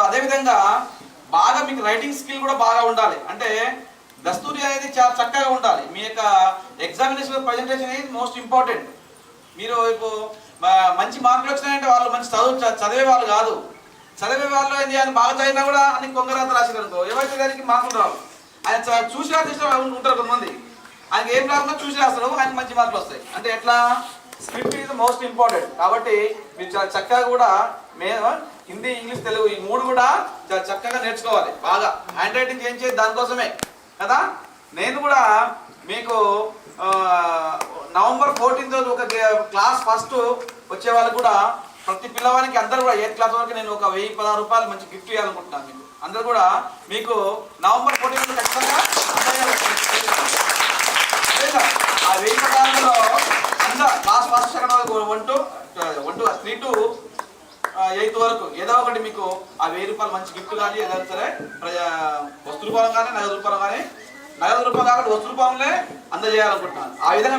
అదేవిధంగా బాగా మీకు రైటింగ్ స్కిల్ కూడా బాగా ఉండాలి. అంటే దస్తూరి అనేది చాలా చక్కగా ఉండాలి. మీ యొక్క ఎగ్జామినేషన్ ప్రజెంటేషన్ అనేది మోస్ట్ ఇంపార్టెంట్. మీరు ఇప్పుడు మంచి మార్కులు వచ్చినాయంటే వాళ్ళు మంచి చదివే వాళ్ళు కాదు. చదివే వాళ్ళు ఏంటి అని బాగా చదివినా కూడా అని కొంగరాత రాశారు అనుకో, ఎవరైతే దానికి మార్కులు రావు. ఆయన చూసి రాసిన ఉంటారు కొంతమంది, ఆయనకి ఏం రాకుండా చూసి రాస్తారు, ఆయనకి మంచి మార్కులు వస్తాయి. అంటే ఎట్లా స్క్రిప్ట్ ఈజ్ మోస్ట్ ఇంపార్టెంట్. కాబట్టి మీరు చాలా చక్కగా కూడా హిందీ, ఇంగ్లీష్, తెలుగు ఈ మూడు కూడా చాలా చక్కగా నేర్చుకోవాలి. బాగా హ్యాండ్ రైటింగ్ చేంజ్ చేసి దానికోసమే కదా. నేను కూడా మీకు November 14th రోజు ఒక క్లాస్ ఫస్ట్ వచ్చే వాళ్ళకి కూడా ప్రతి పిల్లవానికి అందరూ కూడా 8th క్లాస్ వరకు నేను ఒక 1016 రూపాయలు మంచి గిఫ్ట్ ఇవ్వాలనుకుంటున్నాను. మీకు అందరూ కూడా మీకు November 14th ఖచ్చితంగా ఆ 1016లో అందరూ క్లాస్ ఫస్ట్ సెకండ్ వరకు 3 to 8 వరకు ఏదో ఒకటి మీకు ఆ 1000 రూపాయలు మంచి గిఫ్ట్ కానీ ఏదైనా సరే వస్తు రూపాయలు కానీ నగదు రూపాయలు కానీ, నగదు రూపాయలు కాబట్టి వస్తు రూపంలో అందజేయాలనుకుంటున్నాను. ఆ విధంగా